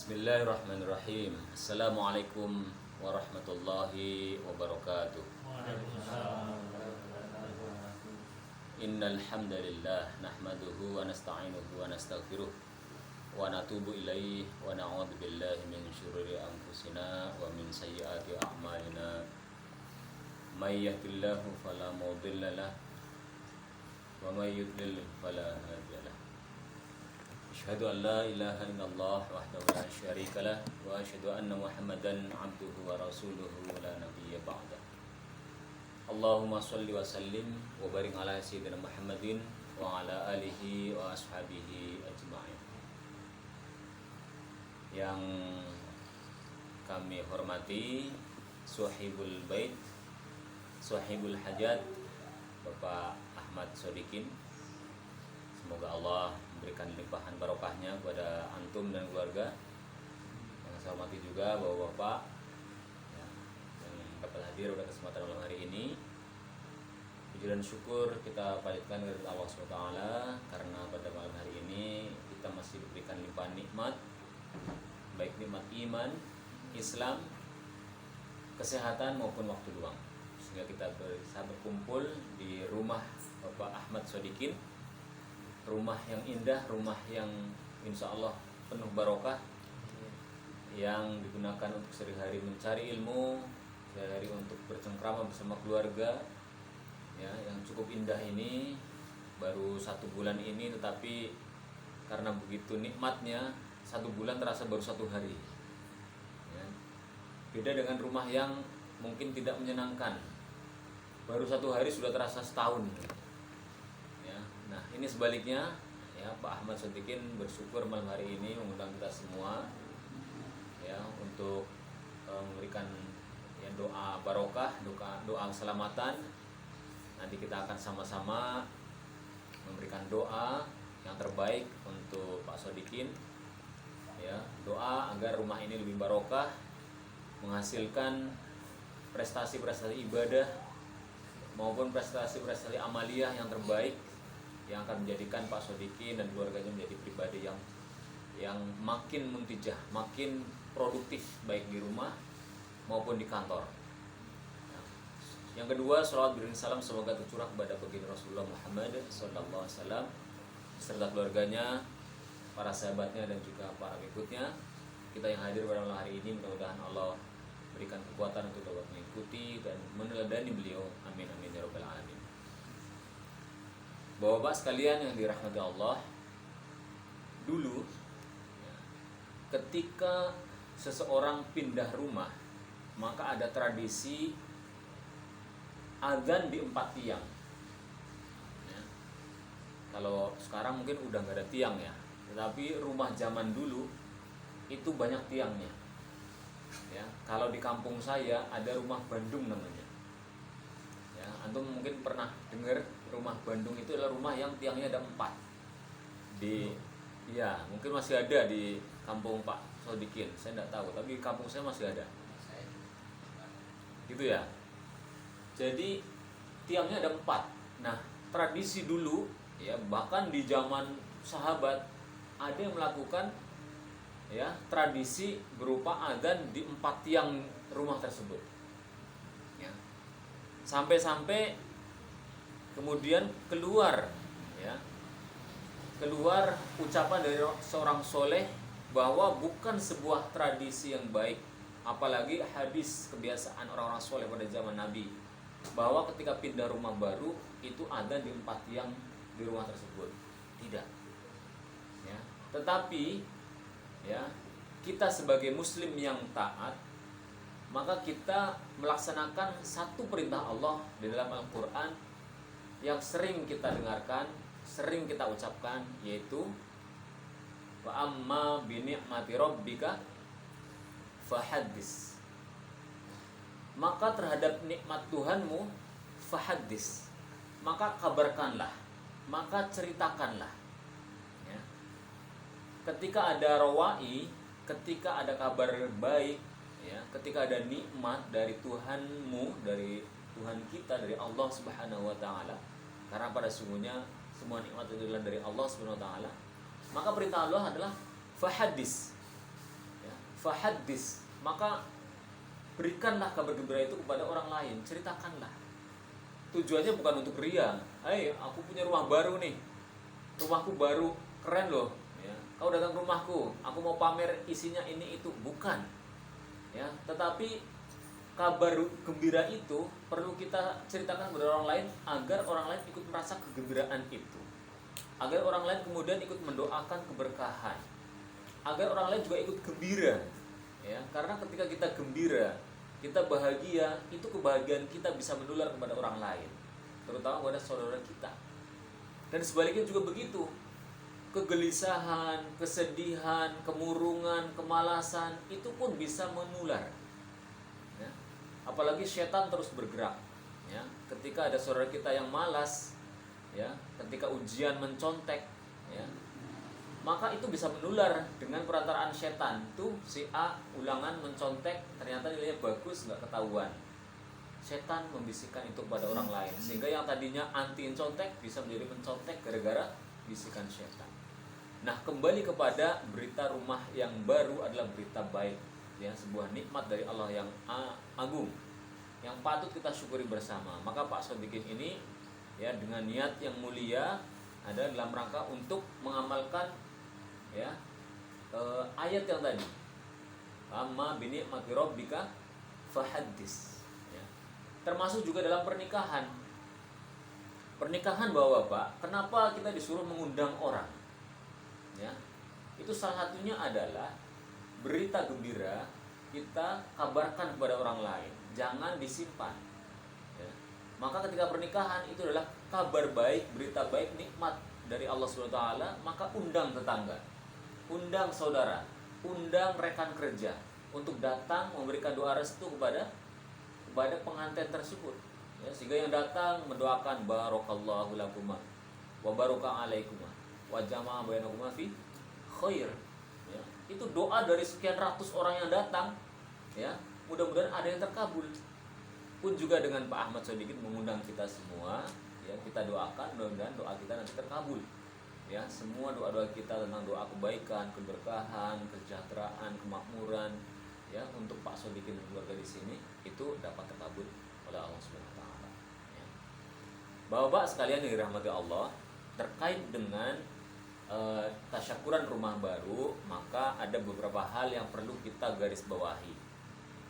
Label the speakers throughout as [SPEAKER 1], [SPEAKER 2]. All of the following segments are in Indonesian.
[SPEAKER 1] Bismillahirrahmanirrahim. Assalamualaikum warahmatullahi wabarakatuh. Innal hamdalillah nahmaduhu wa nasta'inuhu wa nastaghfiruh wa natubu ilaihi wa na'udzu billahi min syururi anfusina wa min sayyiati a'malina. May yahdihillahu fala mudilla lahu wa may yudlil fala hadiya lahu. Asyhadu an la ilaha illallah wahdahu la syarika lah wa asyhadu anna Muhammadan abduhu wa rasuluhu la nabiyya ba'da. Allahumma shalli wa sallim wa barik ala sayyidina Muhammadin wa ala alihi wa ashabihi ajma'in. Yang kami hormati Sahibul Bait, Sahibul Hajat, Bapak Ahmad Sodikin. Semoga Allah memberikan limpahan barokahnya kepada antum dan keluarga. Yang saya hormati juga bapak-bapak yang dapat hadir pada kesempatan malam hari ini. Puji dan syukur kita panjatkan kepada Allah SWT karena pada malam hari ini kita masih diberikan limpahan nikmat, baik nikmat iman, Islam, kesehatan maupun waktu luang, sehingga kita bisa berkumpul di rumah Bapak Ahmad Sodikin. Rumah yang indah, rumah yang insya Allah penuh barokah, yang digunakan untuk sehari-hari mencari ilmu, sehari-hari untuk bercengkrama bersama keluarga, ya, yang cukup indah ini. Baru 1 bulan ini, tetapi karena begitu nikmatnya 1 bulan terasa baru 1 hari, ya. Beda dengan rumah yang mungkin tidak menyenangkan, baru 1 hari sudah terasa setahun. Nah, ini sebaliknya, ya, Pak Ahmad Sodikin bersyukur malam hari ini mengundang kita semua, ya, untuk memberikan, ya, doa barokah, doa keselamatan. Nanti kita akan sama-sama memberikan doa yang terbaik untuk Pak Sodikin, ya, doa agar rumah ini lebih barokah, menghasilkan prestasi-prestasi ibadah maupun prestasi-prestasi amaliyah yang terbaik, yang akan menjadikan Pak Sodikin dan keluarganya menjadi pribadi yang makin muntijah, makin produktif baik di rumah maupun di kantor. Yang kedua, sholawat beriring salam semoga tercurah kepada baginda Rasulullah Muhammad SAW beserta keluarganya, para sahabatnya dan juga para pengikutnya. Kita yang hadir pada malam hari ini, mudah-mudahan Allah berikan kekuatan untuk dapat mengikuti dan meneladani beliau. Amin amin ya rabbal alamin. Bapak-bapak sekalian yang dirahmati Allah, dulu, ya, ketika seseorang pindah rumah, maka ada tradisi azan di 4 tiang, ya. Kalau sekarang mungkin udah nggak ada tiang, ya, tetapi rumah zaman dulu itu banyak tiangnya, ya. Kalau di kampung saya ada rumah Bandung namanya, ya. Antum mungkin pernah dengar rumah Bandung itu adalah rumah yang tiangnya ada 4 di, ya, mungkin masih ada di kampung Pak Sodikin, saya tidak tahu, tapi di kampung saya masih ada, gitu ya. Jadi tiangnya ada 4. Nah, tradisi dulu, ya, bahkan di zaman sahabat ada yang melakukan, ya, tradisi berupa adzan di 4 tiang rumah tersebut, ya. Sampai-sampai kemudian keluar ucapan dari seorang soleh bahwa bukan sebuah tradisi yang baik, apalagi hadis kebiasaan orang-orang soleh pada zaman Nabi, bahwa ketika pindah rumah baru itu ada di 4 tiang di rumah tersebut. Tidak, ya. Tetapi, ya, kita sebagai muslim yang taat, maka kita melaksanakan satu perintah Allah di dalam Al-Quran yang sering kita dengarkan, sering kita ucapkan, yaitu wa amma bi ni'mati rabbika fahaddis. Maka terhadap nikmat Tuhanmu fahaddis, maka kabarkanlah, maka ceritakanlah, ya. Ketika ada rawai, ketika ada kabar baik, ya, ketika ada nikmat dari Tuhanmu, dari Tuhan kita, dari Allah Subhanahu wa taala, karena pada sungguhnya semua nikmat itu adalah dari Allah Subhanahu wa taala, maka perintah Allah adalah fahadis, ya, fahaddis, maka berikanlah kabar gembira itu kepada orang lain, ceritakanlah. Tujuannya bukan untuk ria. Aku punya rumah baru nih, rumahku baru, keren loh. Ya, kau datang ke rumahku, aku mau pamer isinya ini itu, bukan. Ya, tetapi kabar gembira itu perlu kita ceritakan kepada orang lain agar orang lain ikut merasa kegembiraan itu, agar orang lain kemudian ikut mendoakan keberkahan, agar orang lain juga ikut gembira. Ya, karena ketika kita gembira, kita bahagia, itu kebahagiaan kita bisa menular kepada orang lain, terutama kepada saudara kita. Dan sebaliknya juga begitu. Kegelisahan, kesedihan, kemurungan, kemalasan itu pun bisa menular. Ya. Apalagi setan terus bergerak. Ya. Ketika ada saudara kita yang malas, ya, ketika ujian mencontek, ya, maka itu bisa menular dengan perantaraan setan. Tuh si A ulangan mencontek, ternyata nilainya bagus, nggak ketahuan. Setan membisikkan itu kepada orang lain, sehingga yang tadinya anti contek bisa menjadi mencontek gara-gara bisikan setan. Nah, kembali kepada berita rumah yang baru adalah berita baik, ya, sebuah nikmat dari Allah yang agung, yang patut kita syukuri bersama. Maka Pak Sodikin ini, ya, dengan niat yang mulia ada dalam rangka untuk mengamalkan, ya, ayat yang tadi, amma binikmati rabbika fahaddis, ya. Termasuk juga dalam pernikahan. Pernikahan Bapak, kenapa kita disuruh mengundang orang? Ya, itu salah satunya adalah berita gembira kita kabarkan kepada orang lain, jangan disimpan. Ya. Maka ketika pernikahan itu adalah kabar baik, berita baik, nikmat dari Allah SWT, maka undang tetangga, undang saudara, undang rekan kerja untuk datang memberikan doa restu kepada pengantin tersebut, ya, sehingga yang datang mendoakan barakallahu lakuma wa baraka alaikuma wa jama'a bainakuma fi khair, ya. Itu doa dari sekian ratus orang yang datang, ya, mudah-mudahan ada yang terkabul. Pun juga dengan Pak Ahmad Sodikin mengundang kita semua, ya, kita doakan mudah-mudahan doa kita nanti terkabul. Ya, semua doa-doa kita tentang doa kebaikan, keberkahan, kesejahteraan, kemakmuran, ya, untuk Pak Sodikin dan keluarga di sini itu dapat terkabul oleh Allah Subhanahu wa taala. Ya. Bapak-bapak sekalian yang dirahmati Allah, terkait dengan tasyakuran rumah baru, maka ada beberapa hal yang perlu kita garis bawahi.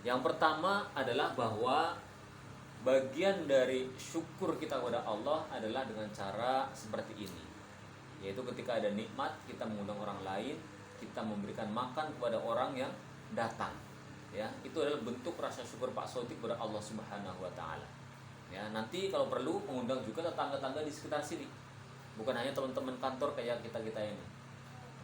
[SPEAKER 1] Yang pertama adalah bahwa bagian dari syukur kita kepada Allah adalah dengan cara seperti ini, yaitu ketika ada nikmat kita mengundang orang lain, kita memberikan makan kepada orang yang datang, ya, itu adalah bentuk rasa syukur Pak Sodik kepada Allah Subhanahu wa taala. Ya, nanti kalau perlu mengundang juga tetangga-tetangga di sekitar sini, bukan hanya teman-teman kantor kayak kita ini,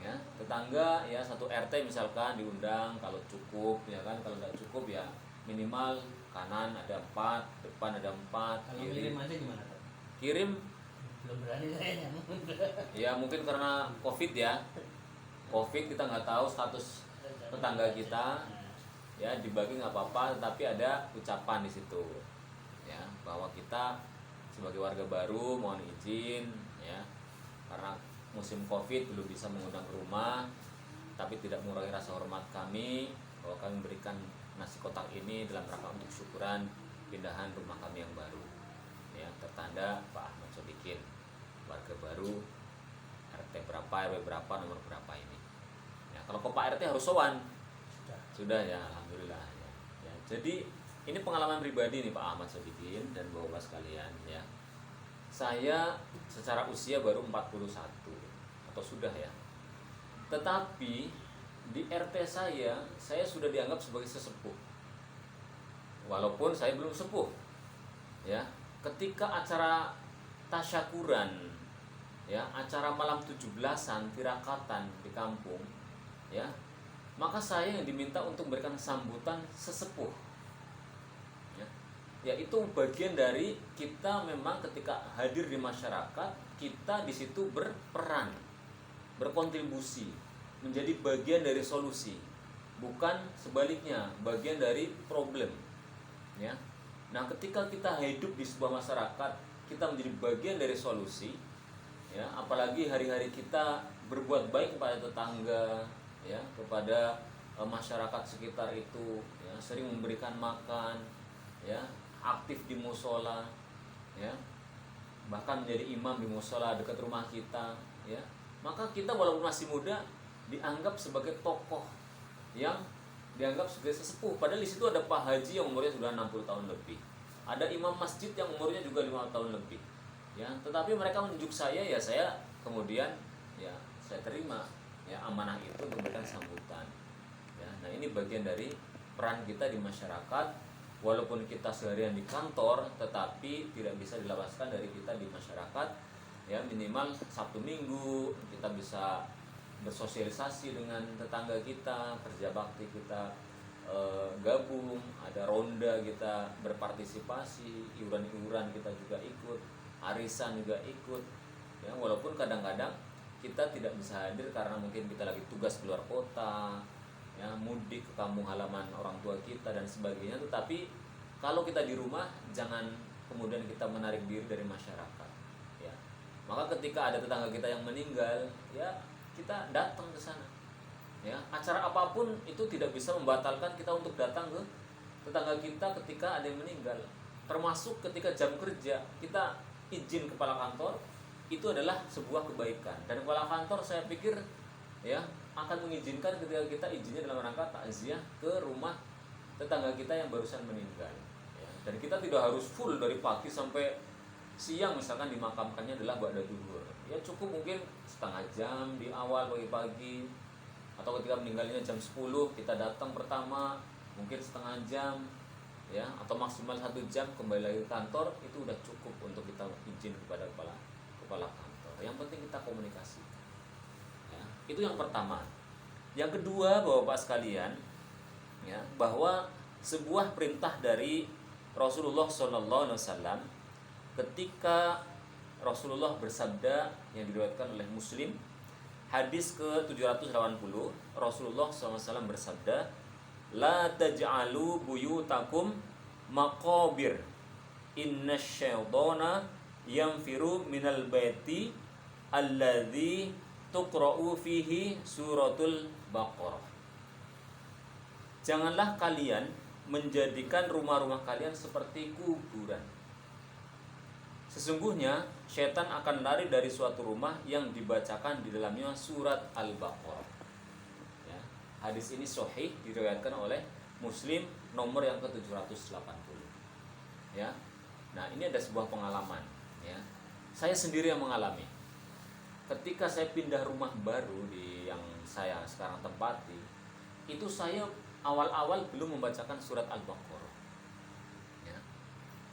[SPEAKER 1] ya, tetangga, ya, satu RT misalkan diundang kalau cukup, ya kan, kalau nggak cukup ya minimal kanan ada 4, depan ada 4.
[SPEAKER 2] Kalau kirim aja gimana?
[SPEAKER 1] Kirim
[SPEAKER 2] Belum berani kayaknya.
[SPEAKER 1] ya mungkin karena COVID, ya, COVID kita nggak tahu status tetangga kita, ya, dibagi nggak apa-apa, tetapi ada ucapan di situ, ya, bahwa kita sebagai warga baru mohon izin, ya, karena musim COVID belum bisa mengundang ke rumah, tapi tidak mengurangi rasa hormat kami bahwa kami memberikan nasi kotak ini dalam rangka untuk syukuran pindahan rumah kami yang baru, ya, tertanda Pak Ahmad Sodikin, warga baru, RT berapa, RW berapa, nomor berapa ini. Ya, kalau ke Pak RT harus sowan. Sudah, ya, alhamdulillah, ya. Ya, jadi ini pengalaman pribadi nih Pak Ahmad Sodikin dan Bapak sekalian, ya. Saya secara usia baru 41 atau sudah, ya. Tetapi di RT saya sudah dianggap sebagai sesepuh. Walaupun saya belum sepuh. Ya, ketika acara tasyakuran, ya, acara malam 17-an tirakatan di kampung, ya, maka saya yang diminta untuk memberikan sambutan sesepuh. Ya, itu bagian dari kita memang ketika hadir di masyarakat, kita di situ berperan, berkontribusi, menjadi bagian dari solusi, bukan sebaliknya, bagian dari problem. Ya. Nah, ketika kita hidup di sebuah masyarakat, kita menjadi bagian dari solusi, ya, apalagi hari-hari kita berbuat baik kepada tetangga, ya, kepada masyarakat sekitar itu ya sering memberikan makan, ya aktif di musola, ya bahkan menjadi imam di musola dekat rumah kita, ya maka kita walaupun masih muda dianggap sebagai tokoh yang dianggap sebagai sesepuh. Padahal di situ ada Pak Haji yang umurnya sudah 60 tahun lebih, ada imam masjid yang umurnya juga 5 tahun lebih, ya tetapi mereka menunjuk saya, ya saya kemudian ya saya terima ya amanah itu, memberikan sambutan ya. Nah ini bagian dari peran kita di masyarakat, walaupun kita seharian di kantor tetapi tidak bisa dilepaskan dari kita di masyarakat ya. Minimal Sabtu Minggu kita bisa bersosialisasi dengan tetangga kita, kerja bakti kita gabung, ada ronda kita berpartisipasi, iuran-iuran kita juga ikut, arisan juga ikut ya. Walaupun kadang-kadang kita tidak bisa hadir karena mungkin kita lagi tugas keluar kota ya, mudik ke kampung halaman orang tua kita dan sebagainya, tetapi kalau kita di rumah jangan kemudian kita menarik diri dari masyarakat ya. Maka ketika ada tetangga kita yang meninggal ya, kita datang ke sana ya. Acara apapun itu tidak bisa membatalkan kita untuk datang ke tetangga kita ketika ada yang meninggal, termasuk ketika jam kerja kita izin kepala kantor, itu adalah sebuah kebaikan. Dan kepala kantor saya pikir ya akan mengizinkan ketika kita izinnya dalam rangka takziah ke rumah tetangga kita yang barusan meninggal ya. Dan kita tidak harus full dari pagi sampai siang, misalkan dimakamkannya adalah ba'da duhur ya, cukup mungkin setengah jam di awal pagi-pagi, atau ketika meninggalnya jam 10 kita datang pertama mungkin setengah jam ya, atau maksimal 1 jam kembali lagi ke kantor, itu udah cukup untuk kita izin kepada kepala kantor. Yang penting kita komunikasi ya. Itu yang pertama. Yang kedua, Bapak sekalian ya, bahwa sebuah perintah dari Rasulullah SAW ketika Rasulullah bersabda yang diriwayatkan oleh Muslim, hadis ke-780, Rasulullah SAW bersabda, la taj'alu buyutakum maqabir innasyaitana yanfiru minal baiti alladzi tuqra'u fihi suratul Baqarah. Janganlah kalian menjadikan rumah-rumah kalian seperti kuburan. Sesungguhnya syaitan akan lari dari suatu rumah yang dibacakan di dalamnya surat Al-Baqarah. Ya, hadis ini sahih, diriwayatkan oleh Muslim nomor yang ke-780. Ya. Nah, ini ada sebuah pengalaman ya. Saya sendiri yang mengalami. Ketika saya pindah rumah baru di yang saya sekarang tempati, itu saya awal-awal belum membacakan surat Al-Baqarah. Ya.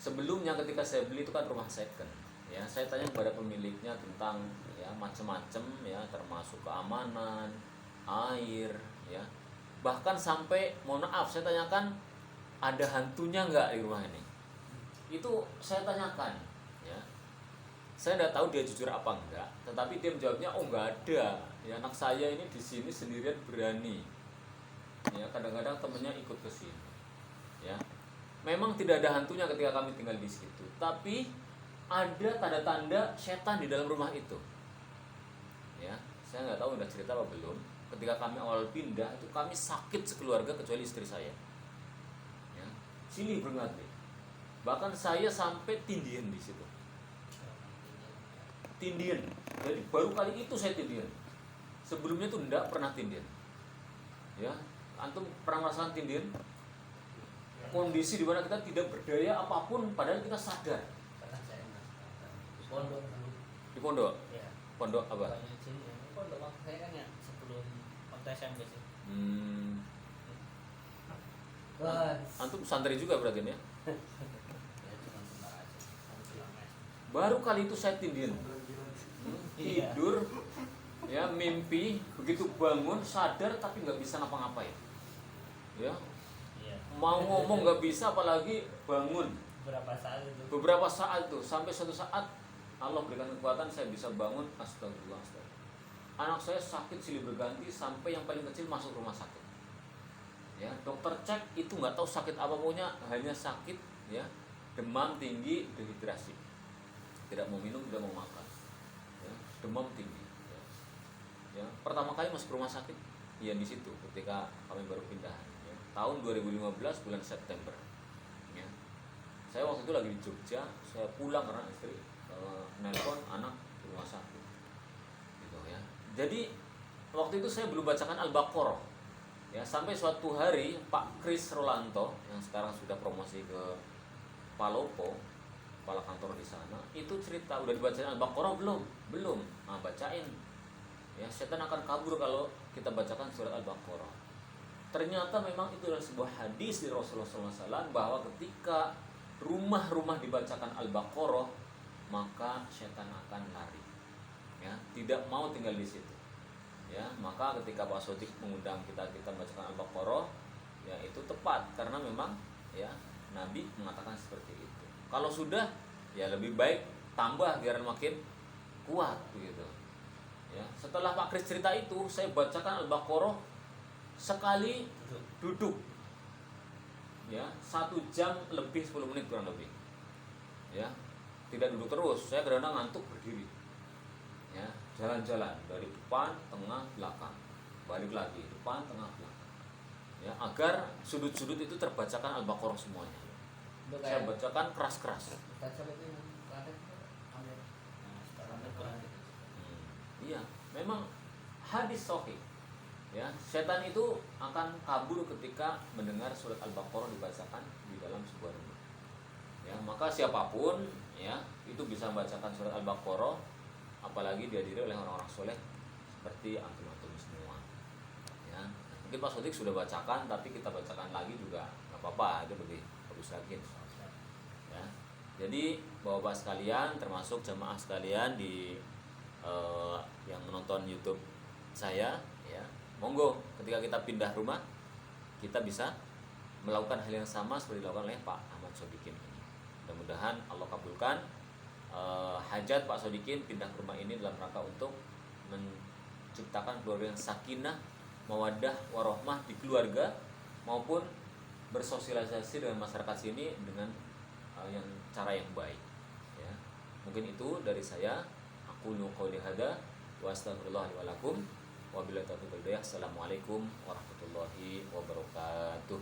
[SPEAKER 1] Sebelumnya ketika saya beli itu kan rumah second. Ya, saya tanya kepada pemiliknya tentang ya macam-macam ya, termasuk keamanan, air, ya. Bahkan sampai mohon maaf saya tanyakan ada hantunya nggak di rumah ini. Itu saya tanyakan, ya. Saya tidak tahu dia jujur apa enggak, tetapi dia menjawabnya oh nggak ada. Ya, anak saya ini di sini sendirian berani. Ya, kadang-kadang temennya ikut ke sini. Ya. Memang tidak ada hantunya ketika kami tinggal di situ, tapi ada tanda-tanda setan di dalam rumah itu. Ya, saya nggak tahu udah cerita apa belum. Ketika kami awal pindah itu kami sakit sekeluarga kecuali istri saya. Ya, silih berganti. Bahkan saya sampai tindian di situ. Tindian. Jadi baru kali itu saya tindian. Sebelumnya tuh enggak pernah tindian. Ya, antum pernah merasakan tindian? Kondisi di mana kita tidak berdaya apapun padahal kita sadar.
[SPEAKER 2] Karena saya di pondok dulu.
[SPEAKER 1] Di pondok?
[SPEAKER 2] Ya.
[SPEAKER 1] Pondok apa?
[SPEAKER 2] Pondok waktu saya kan ya sebelum waktu SMP sih.
[SPEAKER 3] Wah,
[SPEAKER 1] Antum santri juga berarti ya?
[SPEAKER 2] Ya cuma sebentar aja. Satu kilometer.
[SPEAKER 1] Baru kali itu saya tindian.
[SPEAKER 2] Iya.
[SPEAKER 1] Tidur, ya mimpi, begitu bangun sadar tapi nggak bisa ngapa-ngapain. Ya,
[SPEAKER 2] Iya.
[SPEAKER 1] mau ngomong nggak bisa apalagi bangun. Beberapa saat itu sampai suatu saat Allah berikan kekuatan saya bisa bangun. Astagfirullah. Anak saya sakit silih berganti sampai yang paling kecil masuk rumah sakit. Ya, dokter cek itu nggak tahu sakit apa, pokoknya hanya sakit ya, demam tinggi, dehidrasi, tidak mau minum, tidak mau makan, ya, demam tinggi. Ya. Ya, pertama kali masuk rumah sakit ya di situ ketika kami baru pindah ya. Tahun 2015 bulan September ya. Saya waktu itu lagi di Jogja, saya pulang karena istri nelpon anak di rumah sakit gitu ya. Jadi waktu itu saya belum bacakan Al-Baqarah ya, sampai suatu hari Pak Kris Rolanto yang sekarang sudah promosi ke Palopo, kepala kantor di sana, itu cerita udah dibacain Al-Baqarah belum, nah bacain ya, setan akan kabur kalau kita bacakan surat Al-Baqarah. Ternyata memang itu adalah sebuah hadis dari Rasulullah SAW bahwa ketika rumah-rumah dibacakan Al-Baqarah maka setan akan lari ya, tidak mau tinggal di situ ya. Maka ketika Pak Sodik mengundang kita membacakan Al-Baqarah ya, itu tepat karena memang ya Nabi mengatakan seperti itu. Kalau sudah ya lebih baik tambah biar makin kuat begitu ya. Setelah Pak Kris cerita itu, saya bacakan Al-Baqarah sekali duduk ya, 1 jam lebih 10 menit kurang lebih ya, tidak duduk terus. Saya kadang-kadang ngantuk berdiri ya, jalan-jalan dari depan, tengah, belakang, balik lagi depan, tengah, belakang ya, agar sudut-sudut itu terbacakan Al-Baqarah semuanya. Saya bacakan keras-keras. Iya, memang hadis sahih ya, setan itu akan kabur ketika mendengar surat Al-Baqarah dibacakan di dalam sebuah rumah ya. Maka siapapun ya itu bisa membacakan surat Al-Baqarah, apalagi dihadiri oleh orang-orang soleh seperti antum-antum semua ya. Mungkin Pak Sodik sudah bacakan, tapi kita bacakan lagi juga nggak apa-apa, itu lebih bagus lagi ya. Jadi bapak-bapak sekalian, termasuk jamaah sekalian di yang menonton YouTube saya ya, monggo ketika kita pindah rumah kita bisa melakukan hal yang sama seperti dilakukan oleh Pak Ahmad Sodikin ini. Mudah-mudahan Allah kabulkan hajat Pak Sodikin pindah ke rumah ini dalam rangka untuk menciptakan keluarga yang sakinah, mawaddah, warahmah di keluarga, maupun bersosialisasi dengan masyarakat sini dengan yang cara yang baik ya. Mungkin itu dari saya. Qulu qouli hada wa astaghfirullah li wa lakum wa billahi taufiq wal hidayah. Assalamualaikum warahmatullahi wabarakatuh.